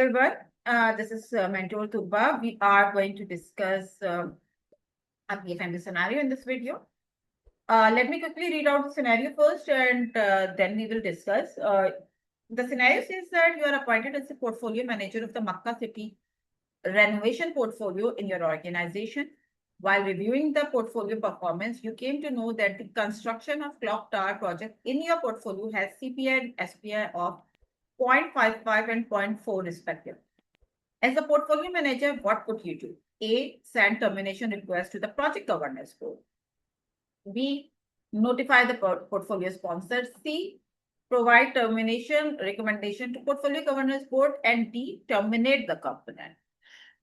everyone. This is Mentor Tuba. We are going to discuss a PfMP scenario in this video. Let me quickly read out the scenario first and then we will discuss. The scenario says that you are appointed as the portfolio manager of the Makkah City Renovation portfolio in your organization. While reviewing the portfolio performance, you came to know that the construction of clock tower project in your portfolio has CPI and SPI of 0.55 and 0.4 respectively. As a portfolio manager, what could you do? A. Send termination request to the project governance board. B. Notify the portfolio sponsor. C. Provide termination recommendation to portfolio governance board. And D. Terminate the component.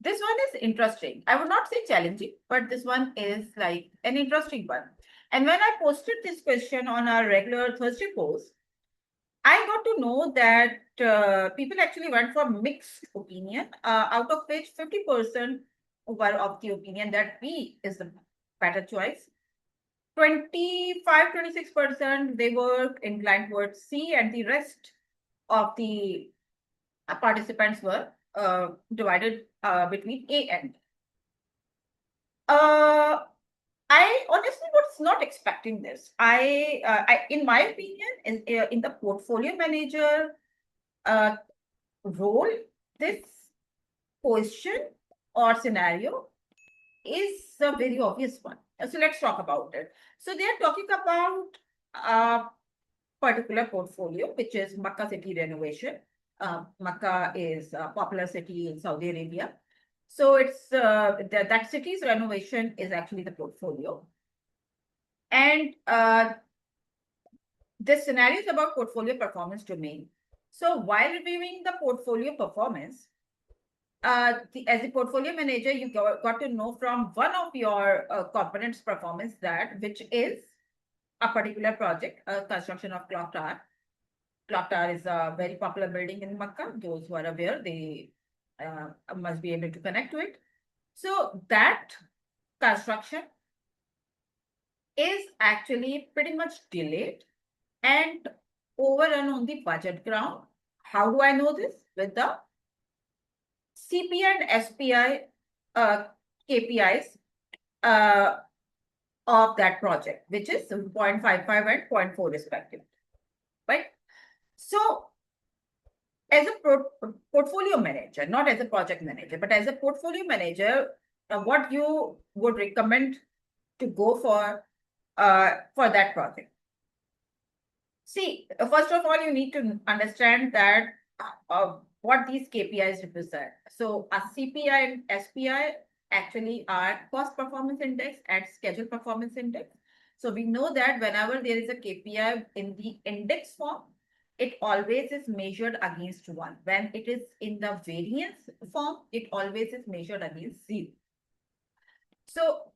This one is interesting. I would not say challenging, but this one is like an interesting one. And when I posted this question on our regular Thursday post, I got to know that people actually went for mixed opinion, out of which 50% were of the opinion that B is the better choice. 26% they were inclined towards C, and the rest of the participants were divided between A and B. I honestly was not expecting this. In my opinion, in the portfolio manager role, this question or scenario is a very obvious one. So let's talk about it. So they are talking about a particular portfolio, which is Makkah City Renovation. Makkah is a popular city in Saudi Arabia. So it's that city's renovation is actually the portfolio. And this scenario is about portfolio performance domain. So while reviewing the portfolio performance, as a portfolio manager, you got to know from one of your components performance which is a particular project, construction of clock tower. Clock tower is a very popular building in Makkah. Those who are aware, they must be able to connect to it. So that construction is actually pretty much delayed and overrun on the budget ground. How do I know this? With the CPI and SPI KPIs of that project, which is 0.55 and 0.4 respectively, right? So as a portfolio manager, not as a project manager, but as a portfolio manager, what you would recommend to go for that project? See, first of all, you need to understand that what these KPIs represent. So a CPI and SPI actually are cost performance index and schedule performance index. So we know that whenever there is a KPI in the index form, it always is measured against 1. When it is in the variance form, it always is measured against 0. So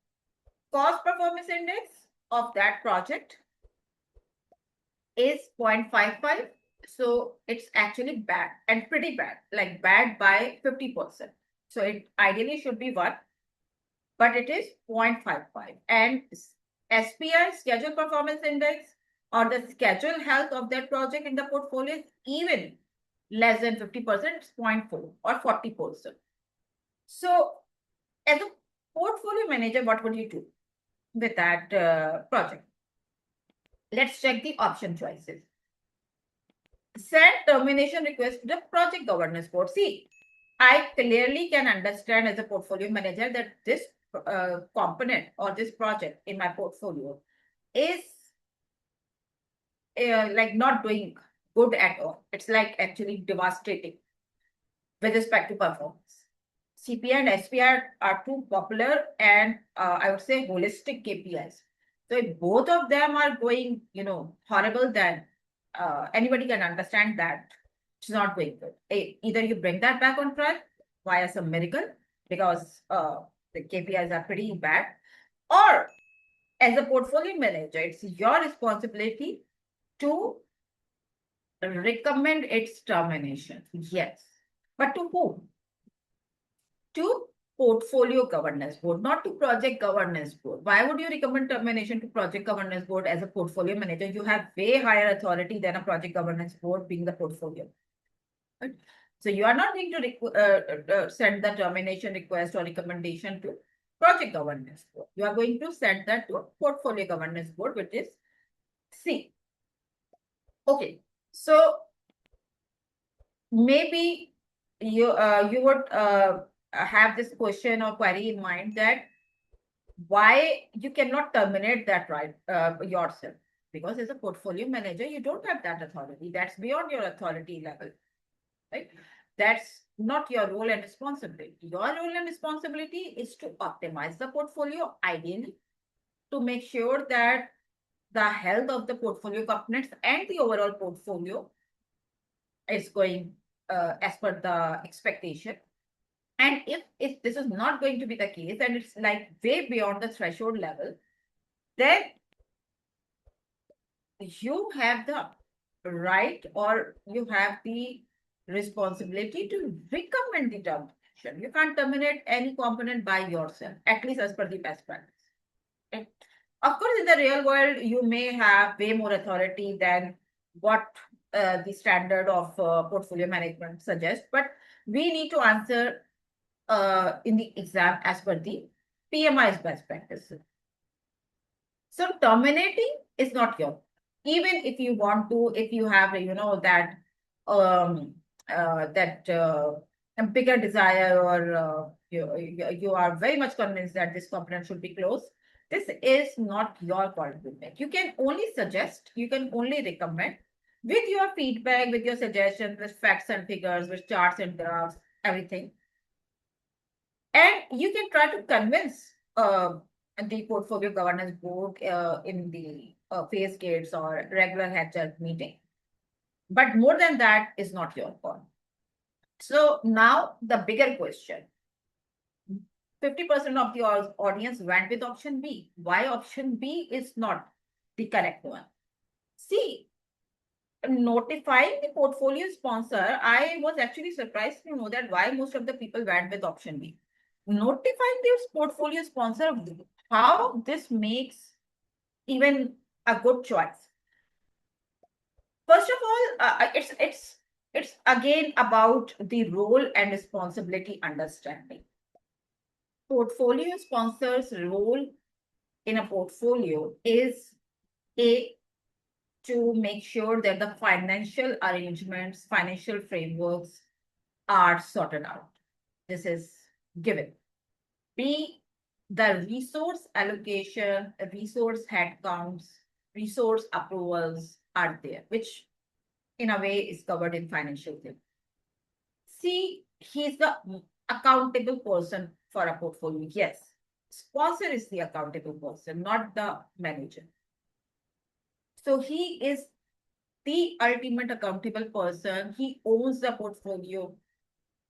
cost performance index of that project is 0.55. So it's actually bad and pretty bad, like bad by 50%. So it ideally should be 1, but it is 0.55. And SPI, schedule performance index, or the schedule health of that project in the portfolio is even less than 50%, it's 0.4 or 40%. So as a portfolio manager, what would you do with that project? Let's check the option choices. Send termination request to the project governance board. See, I clearly can understand as a portfolio manager that this component or this project in my portfolio is like not doing good at all. It's like actually devastating with respect to performance. CPI and SPI are too popular and I would say holistic KPIs. So if both of them are going, horrible, then anybody can understand that it's not going good. Either you bring that back on track via some miracle because the KPIs are pretty bad, or as a portfolio manager, it's your responsibility to recommend its termination. Yes. But to whom? To portfolio governance board, not to project governance board. Why would you recommend termination to project governance board as a portfolio manager? You have way higher authority than a project governance board being the portfolio. Right? So you are not going to send the termination request or recommendation to project governance board. You are going to send that to portfolio governance board, which is C. Okay, so maybe you would have this question or query in mind that why you cannot terminate that right yourself, because as a portfolio manager you don't have that authority. That's beyond your authority level, right? That's not your role and responsibility. Your role and responsibility is to optimize the portfolio, ideally to make sure that the health of the portfolio components and the overall portfolio is going as per the expectation. And if this is not going to be the case and it's like way beyond the threshold level, then you have the right or you have the responsibility to recommend the termination. You can't terminate any component by yourself, at least as per the best practice. Okay? Of course, in the real world, you may have way more authority than what the standard of portfolio management suggests, but we need to answer in the exam as per the PMI's best practices. So terminating is not your, even if you want to, if you have, that a bigger desire or you are very much convinced that this component should be closed, this is not your call to make. You can only suggest, you can only recommend with your feedback, with your suggestions, with facts and figures, with charts and graphs, everything. And you can try to convince the portfolio governance board in the phase gates or regular heads meeting. But more than that is not your call. So now the bigger question. 50% of the audience went with option B. Why option B is not the correct one? See, notifying the portfolio sponsor, I was actually surprised to know that why most of the people went with option B. Notifying this portfolio sponsor, how this makes even a good choice. First of all, it's again about the role and responsibility understanding. Portfolio sponsor's role in a portfolio is to make sure that the financial arrangements, financial frameworks are sorted out. This is given. B, the resource allocation, resource headcounts, resource approvals are there, which in a way is covered in financial thing. C, he's the accountable person for a portfolio. Yes, sponsor is the accountable person, not the manager. So he is the ultimate accountable person. He owns the portfolio.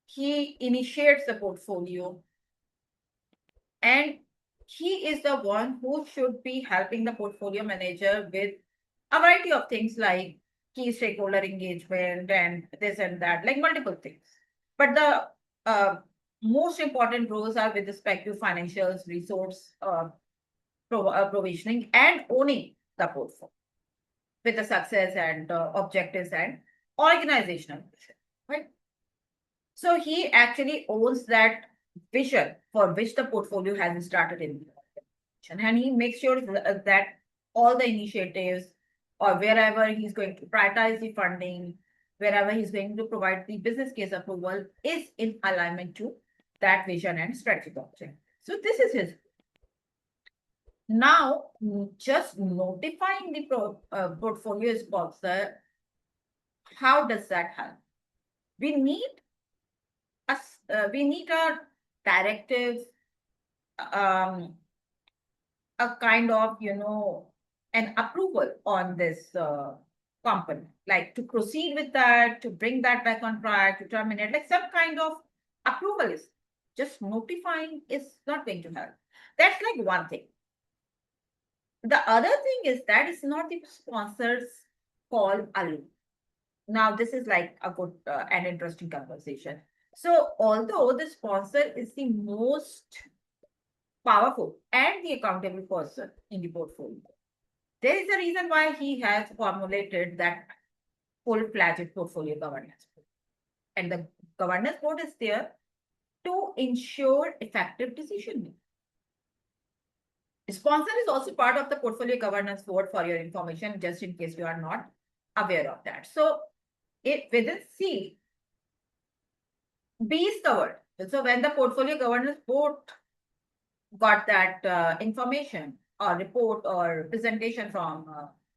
He initiates the portfolio. And he is the one who should be helping the portfolio manager with a variety of things like key stakeholder engagement and this and that, like multiple things. But the most important roles are with respect to financials, resource provisioning, and owning the portfolio with the success and objectives and organizational vision, right? So he actually owns that vision for which the portfolio has started in, and he makes sure that all the initiatives or wherever he's going to prioritize the funding, wherever he's going to provide the business case approval is in alignment to that vision and strategic objective. So this is his. Now, just notifying the portfolio sponsor, how does that help? We need a directive, a kind of, an approval on this company, like to proceed with that, to bring that back on track, to terminate, like some kind of approval is just notifying is not going to help. That's like one thing. The other thing is that it's not the sponsor's call alone. Now, this is like a good and interesting conversation. So, although the sponsor is the most powerful and the accountable person in the portfolio, there is a reason why he has formulated that full-fledged portfolio governance. And the governance board is there to ensure effective decision making. Sponsor is also part of the portfolio governance board for your information, just in case you are not aware of that. So within C, B is covered. So when the portfolio governance board got that information or report or presentation from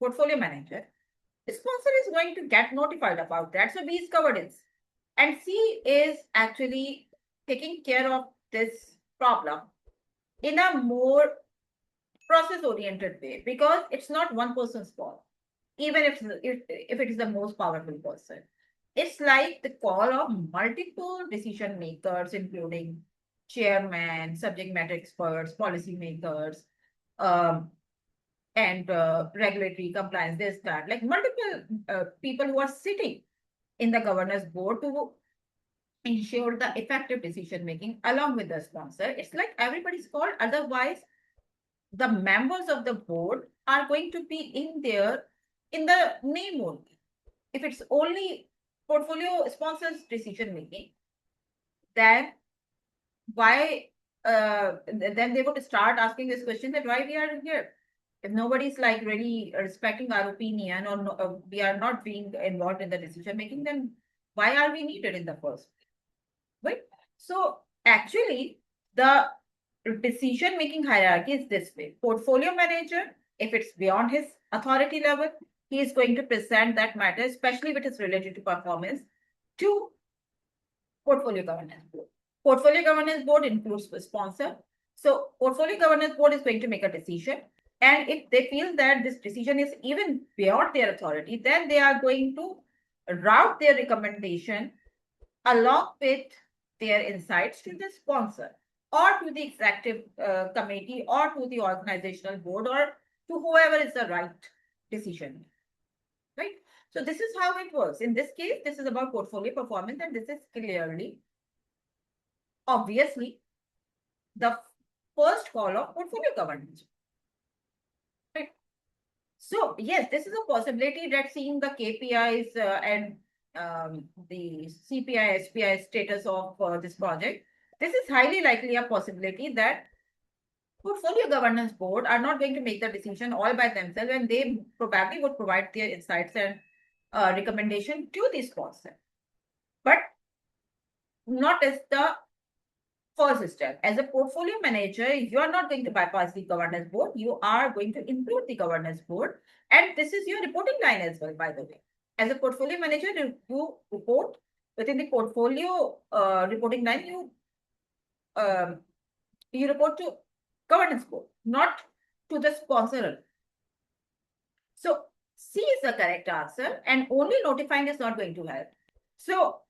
portfolio manager, sponsor is going to get notified about that. So B is covered in C. And C is actually taking care of this problem in a more process-oriented way, because it's not one person's call, even if it is the most powerful person. It's like the call of multiple decision makers, including chairman, subject matter experts, policy makers, and regulatory compliance, this, that, like multiple people who are sitting in the governance board to ensure the effective decision making along with the sponsor. It's like everybody's called. Otherwise, the members of the board are going to be in there in the name only. If it's only portfolio sponsors decision making, then why then they would start asking this question that why we are here. If nobody's like really respecting our opinion, or we are not being involved in the decision making, then why are we needed in the first place? Right? So actually, the decision making hierarchy is this way. Portfolio manager, if it's beyond his authority level, he is going to present that matter, especially if it is related to performance, to portfolio governance board. Portfolio governance board includes the sponsor. So portfolio governance board is going to make a decision. And if they feel that this decision is even beyond their authority, then they are going to route their recommendation along with their insights to the sponsor, or to the executive committee, or to the organizational board, or to whoever is the right decision, right? So this is how it works. In this case, this is about portfolio performance, and this is clearly, obviously, the first call of portfolio governance. Right? So yes, this is a possibility that seeing the KPIs and the CPI, SPI status of this project, this is highly likely a possibility that portfolio governance board are not going to make the decision all by themselves, and they probably would provide their insights and recommendation to the sponsor, but not as the first step. As a portfolio manager, you are not going to bypass the governance board. You are going to include the governance board, and this is your reporting line as well, by the way. As a portfolio manager, you report within the portfolio reporting line. You report to governance board, not to the sponsor. So C is the correct answer, and only notifying is not going to help. So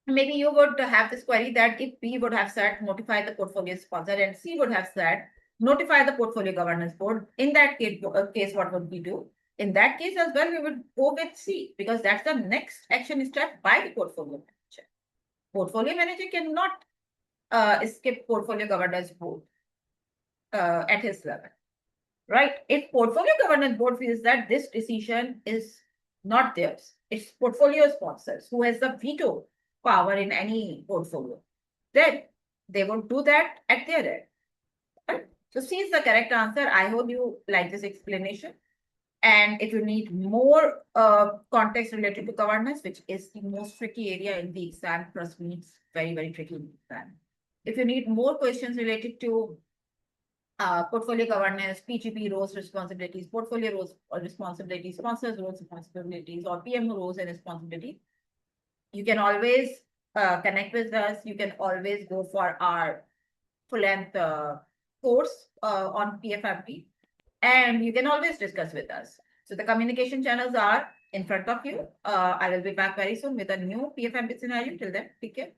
maybe you would have this query that if B would have said notify the portfolio sponsor, and C would have said notify the portfolio governance board, in that case, what would we do? In that case as well, we would go with C, because that's the next action step by the portfolio manager. Portfolio manager cannot skip portfolio governance board at his level, right? If portfolio governance board feels that this decision is not theirs, it's portfolio sponsors who has the veto power in any portfolio, then they will do that at their end. Right? So C is the correct answer. I hope you like this explanation. And if you need more context related to governance, which is the most tricky area in the exam, trust me, it's very, very tricky in the exam. If you need more questions related to portfolio governance, PGP roles, responsibilities, portfolio roles or responsibilities, sponsors roles, responsibilities, or PM roles and responsibilities, you can always connect with us. You can always go for our full-length course on PfMP, and you can always discuss with us. So the communication channels are in front of you. I will be back very soon with a new PfMP scenario. Till then, take care.